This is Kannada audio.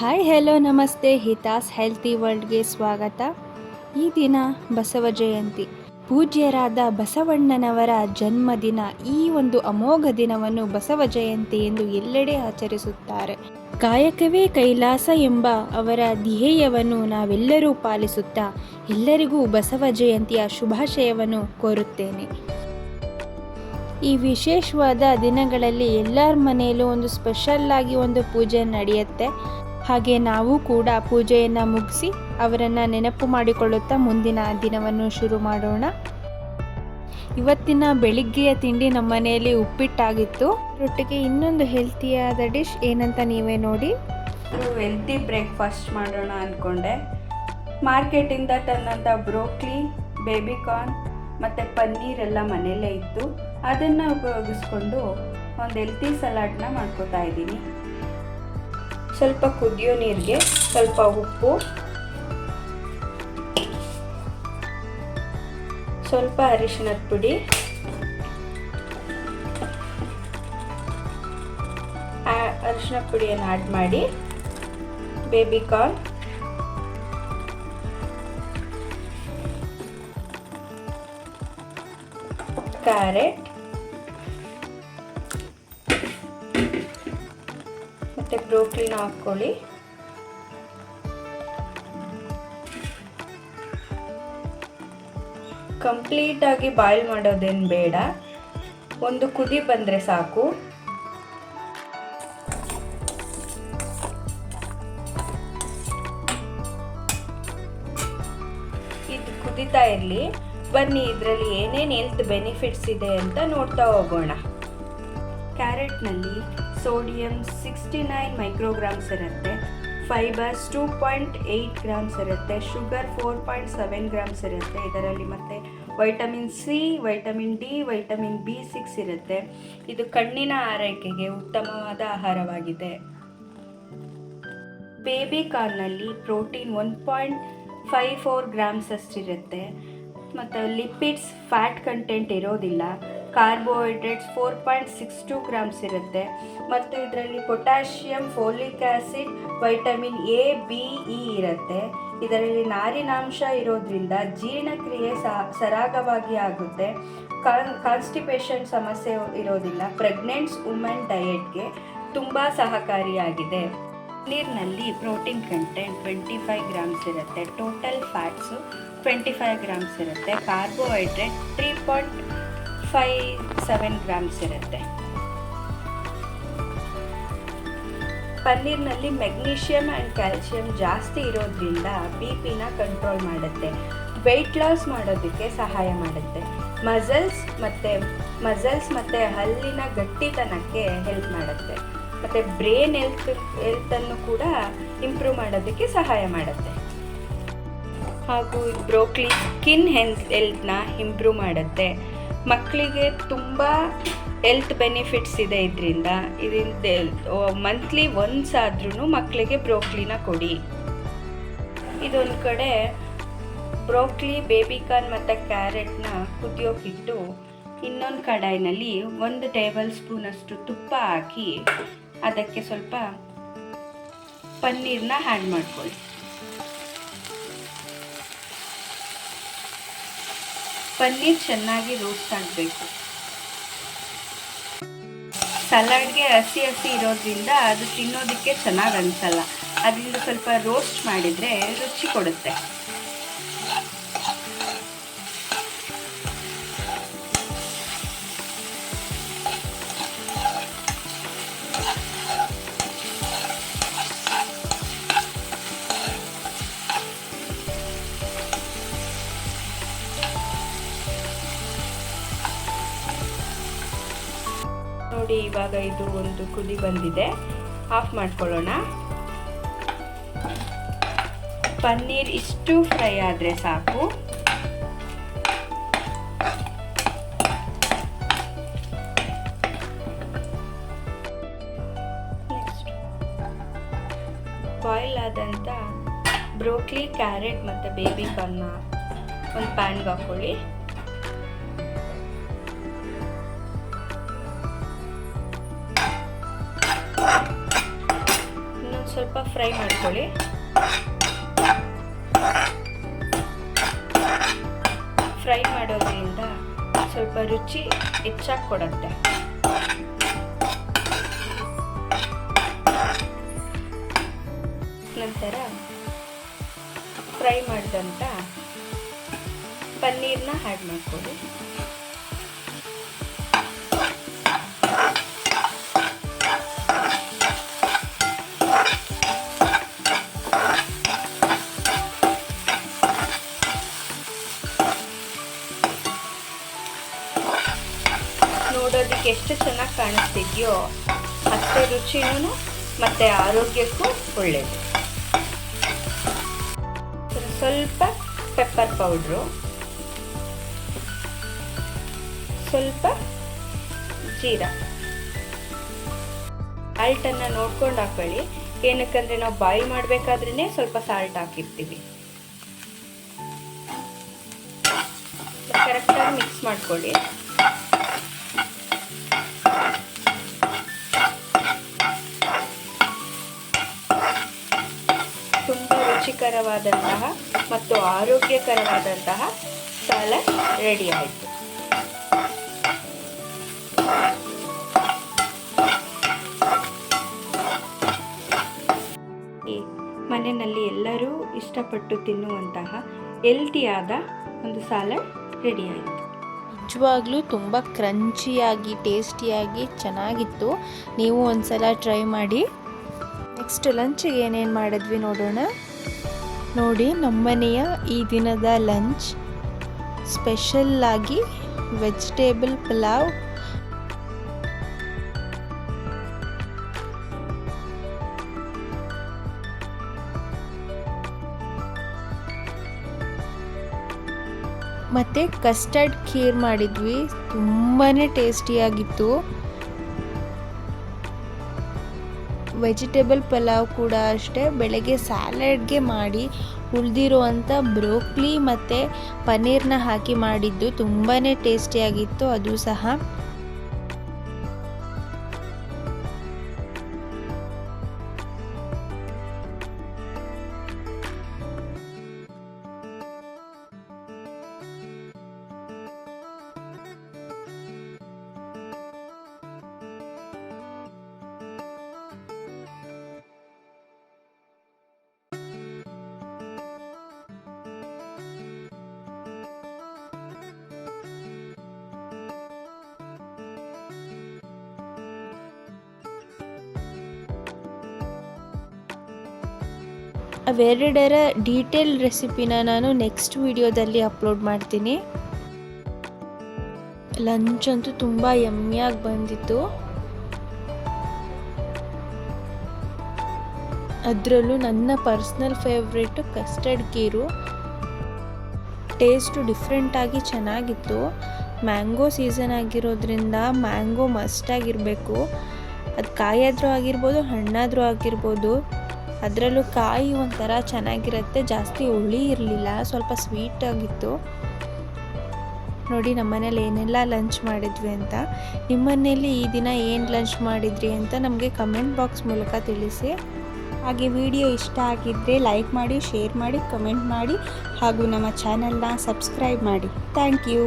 ಹಾಯ್ ಹೆಲೋ ನಮಸ್ತೆ ಹಿತಾಸ್ ಹೆಲ್ತಿ ವರ್ಲ್ಡ್ಗೆ ಸ್ವಾಗತ. ಈ ದಿನ ಬಸವ ಜಯಂತಿ, ಪೂಜ್ಯರಾದ ಬಸವಣ್ಣನವರ ಜನ್ಮದಿನ. ಈ ಒಂದು ಅಮೋಘ ದಿನವನ್ನು ಬಸವ ಜಯಂತಿ ಎಂದು ಎಲ್ಲೆಡೆ ಆಚರಿಸುತ್ತಾರೆ. ಕಾಯಕವೇ ಕೈಲಾಸ ಎಂಬ ಅವರ ಧ್ಯೇಯವನ್ನು ನಾವೆಲ್ಲರೂ ಪಾಲಿಸುತ್ತಾ ಎಲ್ಲರಿಗೂ ಬಸವ ಜಯಂತಿಯ ಶುಭಾಶಯವನ್ನು ಕೋರುತ್ತೇನೆ. ಈ ವಿಶೇಷವಾದ ದಿನಗಳಲ್ಲಿ ಎಲ್ಲರ ಮನೆಯಲ್ಲೂ ಒಂದು ಸ್ಪೆಷಲ್ ಆಗಿ ಒಂದು ಪೂಜೆ ನಡೆಯುತ್ತೆ. ಹಾಗೆ ನಾವು ಕೂಡ ಪೂಜೆಯನ್ನು ಮುಗಿಸಿ ಅವರನ್ನು ನೆನಪು ಮಾಡಿಕೊಳ್ಳುತ್ತಾ ಮುಂದಿನ ದಿನವನ್ನು ಶುರು ಮಾಡೋಣ. ಇವತ್ತಿನ ಬೆಳಿಗ್ಗೆಯ ತಿಂಡಿ ನಮ್ಮ ಮನೆಯಲ್ಲಿ ಉಪ್ಪಿಟ್ಟಾಗಿತ್ತು. ಒಟ್ಟಿಗೆ ಇನ್ನೊಂದು ಹೆಲ್ತಿಯಾದ ಡಿಶ್ ಏನಂತ ನೀವೇ ನೋಡಿ. ಹೆಲ್ತಿ ಬ್ರೇಕ್ಫಾಸ್ಟ್ ಮಾಡೋಣ ಅಂದ್ಕೊಂಡೆ. ಮಾರ್ಕೆಟಿಂದ ತಂದಂಥ ಬ್ರೋಕ್ಲಿ, ಬೇಬಿಕಾರ್ನ್ ಮತ್ತು ಪನ್ನೀರೆಲ್ಲ ಮನೆಯಲ್ಲೇ ಇತ್ತು. ಅದನ್ನು ಉಪಯೋಗಿಸ್ಕೊಂಡು ಒಂದು ಹೆಲ್ತಿ ಸಲಾಡ್ನ ಮಾಡ್ಕೋತಾ ಇದ್ದೀನಿ. ಸ್ವಲ್ಪ ಕುದಿಯೋ ನೀರಿಗೆ ಸ್ವಲ್ಪ ಉಪ್ಪು, ಸ್ವಲ್ಪ ಅರಿಶಿಣದ ಪುಡಿ, ಅರಿಶಿಣದ ಪುಡಿಯನ್ನು ಆ್ಯಡ್ ಮಾಡಿ, ಬೇಬಿಕಾರ್ನ್, ಕ್ಯಾರೆಟ್ ಮತ್ತು ಬ್ರೋಕ್ಲಿನ ಹಾಕ್ಕೊಳ್ಳಿ. ಕಂಪ್ಲೀಟಾಗಿ ಬಾಯ್ಲ್ ಮಾಡೋದೇನು ಬೇಡ, ಒಂದು ಕುದಿ ಬಂದರೆ ಸಾಕು. ಇದು ಕುದಿತಾ ಇರಲಿ. ಬನ್ನಿ ಇದರಲ್ಲಿ ಏನೇನು ಹೆಲ್ತ್ ಬೆನಿಫಿಟ್ಸ್ ಇದೆ ಅಂತ ನೋಡ್ತಾ ಹೋಗೋಣ. ಕ್ಯಾರೆಟ್ನಲ್ಲಿ ಸೋಡಿಯಂ 69 ಮೈಕ್ರೋಗ್ರಾಮ್ಸ್ ಇರುತ್ತೆ, ಫೈಬರ್ಸ್ 2.8 ಗ್ರಾಮ್ಸ್ ಇರುತ್ತೆ, ಶುಗರ್ 4.7 ಗ್ರಾಮ್ಸ್ ಇರುತ್ತೆ. ಇದರಲ್ಲಿ ಮತ್ತು vitamin C, vitamin D, vitamin B6 ಇರುತ್ತೆ. ಇದು ಕಣ್ಣಿನ ಆರೈಕೆಗೆ ಉತ್ತಮವಾದ ಆಹಾರವಾಗಿದೆ. ಬೇಬಿಕಾರ್ನಲ್ಲಿ ಪ್ರೋಟೀನ್ 1.54 ಗ್ರಾಮ್ಸ್ ಅಷ್ಟಿರುತ್ತೆ. ಮತ್ತು ಲಿಪಿಡ್ಸ್, ಫ್ಯಾಟ್ ಕಂಟೆಂಟ್ ಇರೋದಿಲ್ಲ. ಕಾರ್ಬೋಹೈಡ್ರೇಟ್ಸ್ 4.62 ಗ್ರಾಮ್ಸ್ ಇರುತ್ತೆ. ಮತ್ತು ಇದರಲ್ಲಿ potassium, folic acid, vitamin A, B, E ಇರುತ್ತೆ. ಇದರಲ್ಲಿ ನಾರಿನಾಂಶ ಇರೋದ್ರಿಂದ ಜೀರ್ಣಕ್ರಿಯೆ ಸರಾಗವಾಗಿ ಆಗುತ್ತೆ. ಕಾನ್ಸ್ಟಿಪೇಷನ್ ಸಮಸ್ಯೆ ಇರೋದಿಲ್ಲ. ಪ್ರೆಗ್ನೆಂಟ್ಸ್ ವುಮೆನ್ ಡಯೆಟ್ಗೆ ತುಂಬ ಸಹಕಾರಿಯಾಗಿದೆ. ಪನ್ನೀರ್ನಲ್ಲಿ ಪ್ರೋಟೀನ್ ಕಂಟೆಂಟ್ 25 ಗ್ರಾಮ್ಸ್ ಇರುತ್ತೆ. ಟೋಟಲ್ ಫ್ಯಾಟ್ಸು 25 ಗ್ರಾಮ್ಸ್ ಇರುತ್ತೆ. ಕಾರ್ಬೋಹೈಡ್ರೇಟ್ 3.57 ಗ್ರಾಮ್ಸ್ ಇರುತ್ತೆ. ಪನ್ನೀರ್ನಲ್ಲಿ ಮೆಗ್ನೀಷಿಯಮ್ ಆ್ಯಂಡ್ ಕ್ಯಾಲ್ಶಿಯಂ ಜಾಸ್ತಿ ಇರೋದ್ರಿಂದ BP ಕಂಟ್ರೋಲ್ ಮಾಡುತ್ತೆ. ವೆಯ್ಟ್ ಲಾಸ್ ಮಾಡೋದಕ್ಕೆ ಸಹಾಯ ಮಾಡುತ್ತೆ. ಮಸಲ್ಸ್ ಮತ್ತು ಹಲ್ಲಿನ ಗಟ್ಟಿತನಕ್ಕೆ ಹೆಲ್ಪ್ ಮಾಡುತ್ತೆ. ಮತ್ತು ಬ್ರೇನ್ ಹೆಲ್ತನ್ನು ಕೂಡ ಇಂಪ್ರೂವ್ ಮಾಡೋದಕ್ಕೆ ಸಹಾಯ ಮಾಡುತ್ತೆ. ಹಾಗೂ ಬ್ರೋಕ್ಲಿ ಸ್ಕಿನ್ ಹೆಲ್ತ್ನ ಇಂಪ್ರೂವ್ ಮಾಡುತ್ತೆ. ಮಕ್ಕಳಿಗೆ ತುಂಬ ಹೆಲ್ತ್ ಬೆನಿಫಿಟ್ಸ್ ಇದೆ. ಇದರಿಂದ ಮಂತ್ಲಿ ಒನ್ಸ್ ಆದ್ರೂ ಮಕ್ಕಳಿಗೆ ಬ್ರೋಕ್ಲಿನ ಕೊಡಿ. ಇದೊಂದು ಕಡೆ ಬ್ರೋಕ್ಲಿ, ಬೇಬಿಕಾರ್ನ್ ಮತ್ತು ಕ್ಯಾರೆಟ್ನ ಕುದಿಯೋಕ್ಕಿಟ್ಟು ಇನ್ನೊಂದು ಕಡಾಯಿನಲ್ಲಿ 1 ಟೇಬಲ್ ಸ್ಪೂನಷ್ಟು ತುಪ್ಪ ಹಾಕಿ ಅದಕ್ಕೆ ಸ್ವಲ್ಪ ಪನ್ನೀರ್ನ ಆ್ಯಡ್ ಮಾಡ್ಕೊಳ್ಳಿ. ಪನ್ನೀರ್ ಚೆನ್ನಾಗಿ ರೋಸ್ಟ್ ಆಗಬೇಕು. ಸಲಾಡ್ಗೆ ಹಸಿ ಇರೋದ್ರಿಂದ ಅದು ತಿನ್ನೋದಕ್ಕೆ ಚೆನ್ನಾಗಿ ಅನಿಸಲ್ಲ. ಅದರಿಂದ ಸ್ವಲ್ಪ ರೋಸ್ಟ್ ಮಾಡಿದರೆ ರುಚಿ ಕೊಡುತ್ತೆ. ನೋಡಿ, ಇವಾಗ ಇದು ಒಂದು ಕುದಿ ಬಂದಿದೆ. ಆಫ್ ಮಾಡ್ಕೊಳ್ಳೋಣ. ಪನ್ನೀರ್ ಇಷ್ಟು ಫ್ರೈ ಆದರೆ ಸಾಕು. ನೆಕ್ಸ್ಟ್ ಬಾಯ್ಲ್ ಆದಂಥ ಬ್ರೋಕ್ಲಿ, ಕ್ಯಾರೆಟ್ ಮತ್ತು ಬೇಬಿಕಾರ್ನ್ನ ಒಂದು ಪ್ಯಾನ್ಗೆ ಹಾಕ್ಕೊಳ್ಳಿ. ಸ್ವಲ್ಪ ಫ್ರೈ ಮಾಡ್ಕೊಳ್ಳಿ. ಫ್ರೈ ಮಾಡೋದ್ರಿಂದ ಸ್ವಲ್ಪ ರುಚಿ ಹೆಚ್ಚಾಗಿ ಕೊಡುತ್ತೆ. ನಂತರ ಫ್ರೈ ಮಾಡಿದಂಥ ಪನ್ನೀರ್ನ ಆ್ಯಡ್ ಮಾಡ್ಕೊಳ್ಳಿ. ನೋಡೋದಕ್ಕೆ ಎಷ್ಟು ಚೆನ್ನಾಗಿ ಕಾಣಿಸ್ತಿದೆಯೋ ಅಷ್ಟೇ ರುಚಿನೂ ಮತ್ತು ಆರೋಗ್ಯಕ್ಕೂ ಒಳ್ಳೆಯದು. ಸ್ವಲ್ಪ ಪೆಪ್ಪರ್ ಪೌಡ್ರು, ಸ್ವಲ್ಪ ಜೀರಾ, ಸಾಲ್ಟನ್ನು ನೋಡ್ಕೊಂಡು ಹಾಕೊಳ್ಳಿ. ಏನಕ್ಕಂದರೆ ನಾವು ಬಾಯ್ಲ್ ಮಾಡಬೇಕಾದ್ರೇ ಸ್ವಲ್ಪ ಸಾಲ್ಟ್ ಹಾಕಿರ್ತೀವಿ. ಕರೆಕ್ಟಾಗಿ ಮಿಕ್ಸ್ ಮಾಡ್ಕೊಳ್ಳಿ. ತುಂಬ ರುಚಿಕರವಾದಂತಹ ಮತ್ತು ಆರೋಗ್ಯಕರವಾದಂತಹ ಸಲಾಡ್ ರೆಡಿ ಆಯಿತು. ಮನೆಯಲ್ಲಿ ಎಲ್ಲರೂ ಇಷ್ಟಪಟ್ಟು ತಿನ್ನುವಂತಹ ಹೆಲ್ತಿಯಾದ ಒಂದು ಸಲಾಡ್ ರೆಡಿ ಆಯಿತು. ನಿಜವಾಗ್ಲೂ ತುಂಬ ಕ್ರಂಚಿಯಾಗಿ ಟೇಸ್ಟಿಯಾಗಿ ಚೆನ್ನಾಗಿತ್ತು. ನೀವು ಒಂದ್ಸಲ ಟ್ರೈ ಮಾಡಿ. ನೆಕ್ಸ್ಟ್ ಲಂಚಿಗೆ ಏನೇನು ಮಾಡಿದ್ವಿ ನೋಡೋಣ. ನೋಡಿ, ನಮ್ಮನೆಯ ಈ ದಿನದ ಲಂಚ್ ಸ್ಪೆಷಲ್ಲಾಗಿ ವೆಜಿಟೇಬಲ್ ಪಲಾವ್, ಮತ್ತು ಕಸ್ಟರ್ಡ್ ಖೀರ್ ಮಾಡಿದ್ವಿ. ತುಂಬಾ ಟೇಸ್ಟಿಯಾಗಿತ್ತು. ವೆಜಿಟೇಬಲ್ ಪಲಾವ್ ಕೂಡ ಅಷ್ಟೇ ಬೆಳಗ್ಗೆ ಸ್ಯಾಲಡ್ಗೆ ಮಾಡಿ ಉಳಿದಿರುವಂಥ ಬ್ರೋಕ್ಲಿ ಮತ್ತು ಪನ್ನೀರ್ನ ಹಾಕಿ ಮಾಡಿದ್ದು ತುಂಬಾ ಟೇಸ್ಟಿಯಾಗಿತ್ತು ಅದು ಸಹ. ಅವೆರಡರ ಡೀಟೇಲ್ ರೆಸಿಪಿನ ನಾನು ನೆಕ್ಸ್ಟ್ ವಿಡಿಯೋದಲ್ಲಿ ಅಪ್ಲೋಡ್ ಮಾಡ್ತೀನಿ. ಲಂಚ್ ಅಂತೂ ತುಂಬ ಯಮ್ಮಿಯಾಗಿ ಬಂದಿತ್ತು. ಅದರಲ್ಲೂ ನನ್ನ personal favourite custard kheer. Taste ಡಿಫ್ರೆಂಟಾಗಿ ಚೆನ್ನಾಗಿತ್ತು. ಮ್ಯಾಂಗೋ ಸೀಸನ್ ಆಗಿರೋದ್ರಿಂದ ಮ್ಯಾಂಗೋ ಮಸ್ಟಾಗಿರಬೇಕು. ಅದು ಕಾಯಾದರೂ ಆಗಿರ್ಬೋದು, ಹಣ್ಣಾದರೂ ಆಗಿರ್ಬೋದು. ಅದರಲ್ಲೂ ಕಾಯಿ ಒಂಥರ ಚೆನ್ನಾಗಿರುತ್ತೆ, ಜಾಸ್ತಿ ಹುಳಿ ಇರಲಿಲ್ಲ, ಸ್ವಲ್ಪ ಸ್ವೀಟ್ ಆಗಿತ್ತು. ನೋಡಿ ನಮ್ಮನೇಲಿ ಏನೆಲ್ಲ ಲಂಚ್ ಮಾಡಿದ್ವಿ ಅಂತ. ನಿಮ್ಮನೇಲಿ ಈ ದಿನ ಏನು ಲಂಚ್ ಮಾಡಿದ್ರಿ ಅಂತ ನಮಗೆ ಕಮೆಂಟ್ ಬಾಕ್ಸ್ ಮೂಲಕ ತಿಳಿಸಿ. ಹಾಗೆ ವಿಡಿಯೋ ಇಷ್ಟ ಆಗಿದ್ದರೆ ಲೈಕ್ ಮಾಡಿ, ಶೇರ್ ಮಾಡಿ, ಕಮೆಂಟ್ ಮಾಡಿ ಹಾಗೂ ನಮ್ಮ ಚಾನಲ್ನ ಸಬ್ಸ್ಕ್ರೈಬ್ ಮಾಡಿ. Thank you.